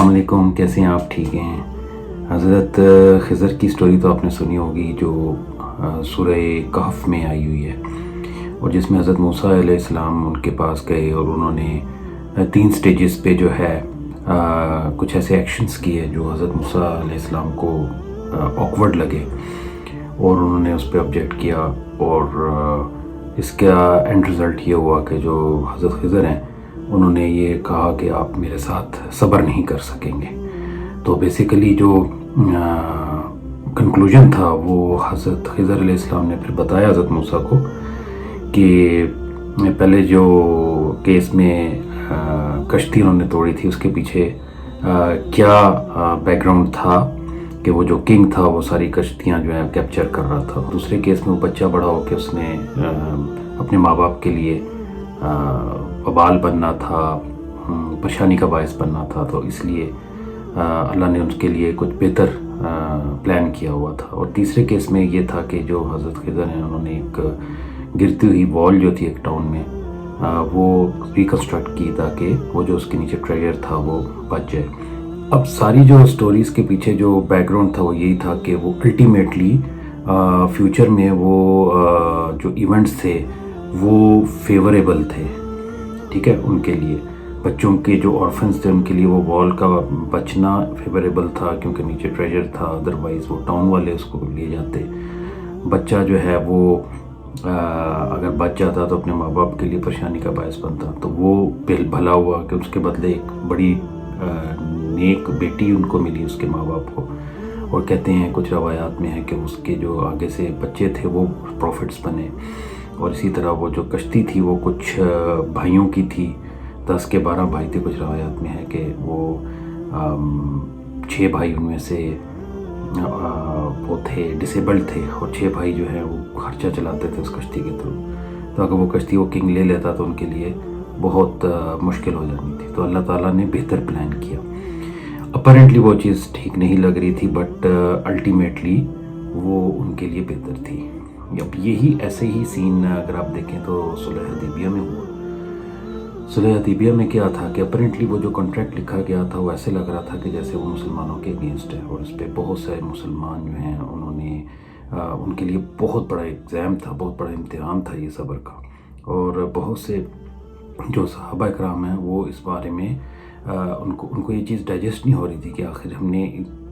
السلام علیکم، کیسے ہیں آپ؟ ٹھیک ہیں؟ حضرت خضر کی سٹوری تو آپ نے سنی ہوگی، جو سورہ کہف میں آئی ہوئی ہے، اور جس میں حضرت موسیٰ علیہ السلام ان کے پاس گئے اور انہوں نے 3 سٹیجز پہ جو ہے کچھ ایسے ایکشنز کیے جو حضرت موسیٰ علیہ السلام کو آکورڈ لگے، اور انہوں نے اس پہ آبجیکٹ کیا، اور اس کا اینڈ رزلٹ یہ ہوا کہ جو حضرت خضر ہیں انہوں نے یہ کہا کہ آپ میرے ساتھ صبر نہیں کر سکیں گے۔ تو بیسیکلی جو کنکلوژن تھا وہ حضرت خضر علیہ السلام نے پھر بتایا حضرت موسیٰ کو کہ پہلے جو کیس میں کشتی انہوں نے توڑی تھی اس کے پیچھے کیا بیک گراؤنڈ تھا، کہ وہ جو کنگ تھا وہ ساری کشتیاں جو ہیں کیپچر کر رہا تھا۔ دوسرے کیس میں وہ بچہ بڑا ہو کے اس نے اپنے ماں باپ کے لیے وبال بننا تھا، پریشانی کا باعث بننا تھا، تو اس لیے اللہ نے اس کے لیے کچھ بہتر پلان کیا ہوا تھا۔ اور تیسرے کیس میں یہ تھا کہ جو حضرت خضر ہیں انہوں نے ایک گرتی ہوئی وال جو تھی ایک ٹاؤن میں وہ ریکنسٹرکٹ کی تاکہ وہ جو اس کے نیچے ٹریجر تھا وہ بچ جائے۔ اب ساری جو سٹوریز کے پیچھے جو بیک گراؤنڈ تھا وہ یہی تھا کہ وہ الٹیمیٹلی فیوچر میں وہ جو ایونٹس تھے وہ فیوریبل تھے، ٹھیک ہے، ان کے لیے بچوں کے جو آرفنز تھے ان کے لیے وہ وال کا بچنا فیوریبل تھا، کیونکہ نیچے ٹریجر تھا، ادروائز وہ ٹاؤن والے اس کو لے جاتے۔ بچہ جو ہے وہ اگر بچ جاتا تو اپنے ماں باپ کے لیے پریشانی کا باعث بنتا، تو وہ بھلا ہوا کہ اس کے بدلے ایک بڑی نیک بیٹی ان کو ملی اس کے ماں باپ کو، اور کہتے ہیں کچھ روایات میں ہے کہ اس کے جو آگے سے بچے تھے وہ پروفٹس بنے۔ اور اسی طرح وہ جو کشتی تھی وہ کچھ بھائیوں کی تھی، 10 کے 12 بھائی تھے، کچھ روایات میں ہے کہ وہ 6 بھائی ان میں سے وہ تھے ڈسیبلڈ تھے، اور 6 بھائی جو ہیں وہ خرچہ چلاتے تھے اس کشتی کے تھرو، تو اگر وہ کشتی وہ کنگ لے لیتا تو ان کے لیے بہت مشکل ہو جانی تھی۔ تو اللہ تعالیٰ نے بہتر پلان کیا۔ اپیرنٹلی وہ چیز ٹھیک نہیں لگ رہی تھی، بٹ الٹیمیٹلی وہ ان کے لیے بہتر تھی۔ اب یہی ایسے ہی سین اگر آپ دیکھیں تو صلح حدیبیہ میں ہوا۔ صلح حدیبیہ میں کیا تھا کہ اپیرنٹلی وہ جو کانٹریکٹ لکھا گیا تھا وہ ایسے لگ رہا تھا کہ جیسے وہ مسلمانوں کے اگینسٹ ہے، اور اس پہ بہت سارے مسلمان جو ہیں انہوں نے ان کے لیے بہت بڑا ایگزام تھا، بہت بڑا امتحان تھا یہ صبر کا، اور بہت سے جو صحابہ کرام ہیں وہ اس بارے میں ان کو یہ چیز ڈائجسٹ نہیں ہو رہی تھی کہ آخر ہم نے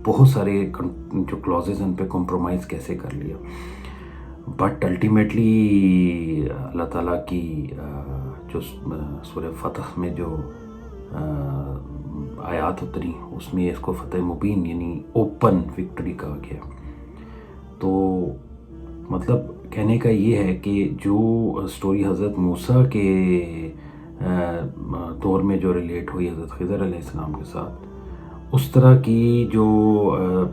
بہت سارے جو کلوزز ان پہ کمپرومائز کیسے کر لیا۔ بٹ الٹیمیٹلی اللہ تعالیٰ کی جو سورہ فتح میں جو آیات اتری اس میں اس کو فتح مبین یعنی اوپن وکٹری کہا گیا۔ تو مطلب کہنے کا یہ ہے کہ جو سٹوری حضرت موسیٰ کے دور میں جو ریلیٹ ہوئی حضرت خضر علیہ السلام کے ساتھ، اس طرح کی جو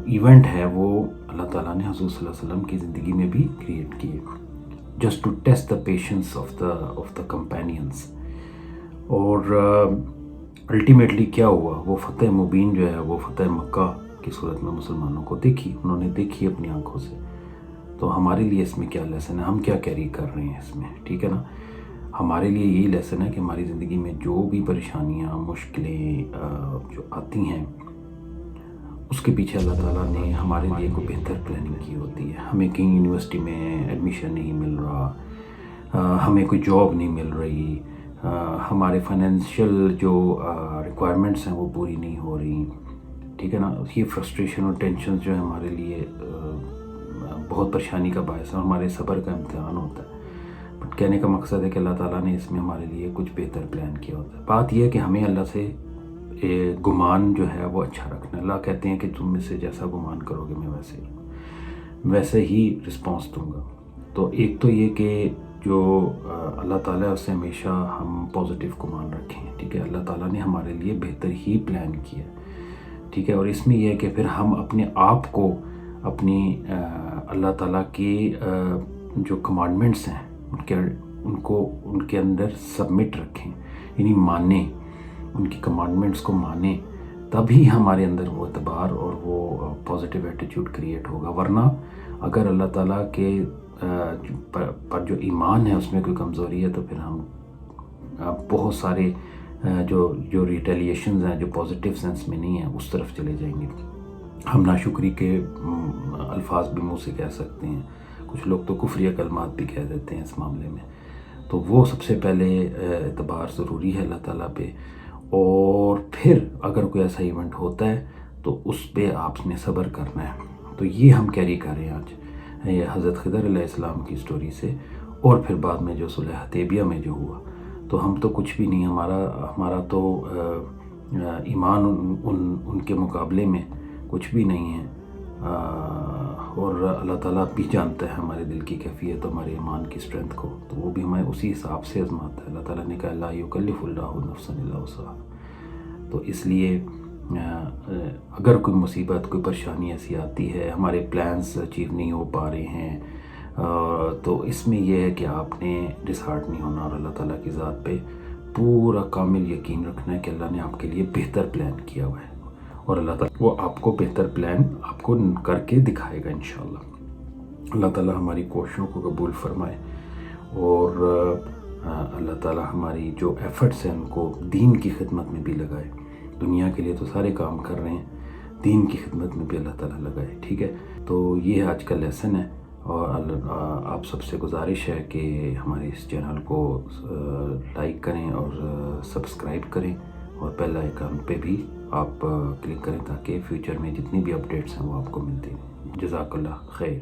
ایونٹ ہے وہ اللہ تعالیٰ نے حضور صلی اللہ علیہ وسلم کی زندگی میں بھی کریٹ کیے، just to test the patience of the companions. اور الٹیمیٹلی کیا ہوا، وہ فتح مبین جو ہے وہ فتح مکہ کی صورت میں مسلمانوں کو دیکھی، انہوں نے دیکھی اپنی آنکھوں سے۔ تو ہمارے لیے اس میں کیا لیسن ہے، ہم کیا کیری کر رہے ہیں اس میں، ٹھیک ہے نا؟ ہمارے لیے یہی لیسن ہے کہ ہماری زندگی میں جو بھی پریشانیاں مشکلیں جو آتی ہیں اس کے پیچھے اللہ تعالیٰ نے ہمارے لیے کوئی بہتر پلاننگ کی ہوتی ہے۔ ہمیں کہیں یونیورسٹی میں ایڈمیشن نہیں مل رہا، ہمیں کوئی جاب نہیں مل رہی، ہمارے فائنینشیل جو ریکوائرمنٹس ہیں وہ پوری نہیں ہو رہی، ٹھیک ہے نا؟ یہ فرسٹریشن اور ٹینشن جو ہے ہمارے لیے بہت پریشانی کا باعث ہے، ہمارے صبر کا امتحان ہوتا ہے۔ بٹ کہنے کا مقصد ہے کہ اللہ تعالیٰ نے اس میں ہمارے لیے کچھ بہتر پلان کیا ہوتا ہے۔ بات یہ ہے کہ ہمیں اللہ سے گمان جو ہے وہ اچھا رکھنا۔ اللہ کہتے ہیں کہ تم میں سے جیسا گمان کرو گے میں ویسے ہی رسپانس دوں گا۔ تو ایک تو یہ کہ جو اللہ تعالیٰ اس سے ہمیشہ ہم پازیٹیو گمان رکھیں، ٹھیک ہے؟ اللہ تعالیٰ نے ہمارے لیے بہتر ہی پلان کیا، ٹھیک ہے؟ اور اس میں یہ ہے کہ پھر ہم اپنے آپ کو اپنی اللہ تعالیٰ کی جو کمانڈمنٹس ہیں ان کے اندر سبمٹ رکھیں، یعنی مانیں، ان کی کمانڈمنٹس کو مانیں، تبھی ہمارے اندر وہ اعتبار اور وہ پازیٹیو ایٹیٹیوڈ کریٹ ہوگا۔ ورنہ اگر اللہ تعالیٰ کے پر جو ایمان ہے اس میں کوئی کمزوری ہے تو پھر ہم بہت سارے جو ریٹیلیشنز ہیں جو پازیٹیو سینس میں نہیں ہیں اس طرف چلے جائیں گے. ہم ناشکری کے الفاظ بھی منہ سے کہہ سکتے ہیں, کچھ لوگ تو کفریہ کلمات بھی کہہ دیتے ہیں اس معاملے میں. تو وہ سب سے پہلے اعتبار ضروری ہے اللہ تعالیٰ پہ, اور پھر اگر کوئی ایسا ایونٹ ہوتا ہے تو اس پہ آپ نے صبر کرنا ہے. تو یہ ہم کیری کر رہے ہیں آج یہ حضرت خضر علیہ السلام کی سٹوری سے, اور پھر بعد میں جو صلح حدیبیہ میں جو ہوا. تو ہم تو کچھ بھی نہیں, ہمارا تو ایمان ان کے مقابلے میں کچھ بھی نہیں ہے, اور اللہ تعالیٰ بھی جانتا ہے ہمارے دل کی کیفیت, ہمارے ایمان کی اسٹرینتھ کو, تو وہ بھی ہمیں اسی حساب سے آزماتا ہے. اللہ تعالیٰ نے کہا لا یکلف اللہ نفسا الا وسعها. تو اس لیے اگر کوئی مصیبت کوئی پریشانی ایسی آتی ہے, ہمارے پلانس اچیو نہیں ہو پا رہے ہیں, تو اس میں یہ ہے کہ آپ نے ڈسہارٹ نہیں ہونا, اور اللہ تعالیٰ کی ذات پہ پورا کامل یقین رکھنا ہے کہ اللہ نے آپ کے لیے بہتر پلان کیا ہوا ہے, اور اللہ تعالیٰ وہ آپ کو بہتر پلان آپ کو کر کے دکھائے گا انشاءاللہ. اللہ تعالیٰ ہماری کوششوں کو قبول فرمائے, اور اللہ تعالیٰ ہماری جو ایفرٹس ہیں ان کو دین کی خدمت میں بھی لگائے. دنیا کے لیے تو سارے کام کر رہے ہیں, دین کی خدمت میں بھی اللہ تعالیٰ لگائے. ٹھیک ہے, تو یہ آج کا لیسن ہے, اور آپ سب سے گزارش ہے کہ ہمارے اس چینل کو لائک کریں اور سبسکرائب کریں, اور بیل آئیکن پہ بھی آپ کلک کریں تاکہ فیوچر میں جتنی بھی اپڈیٹس ہیں وہ آپ کو ملتی ہیں. جزاک اللہ خیر.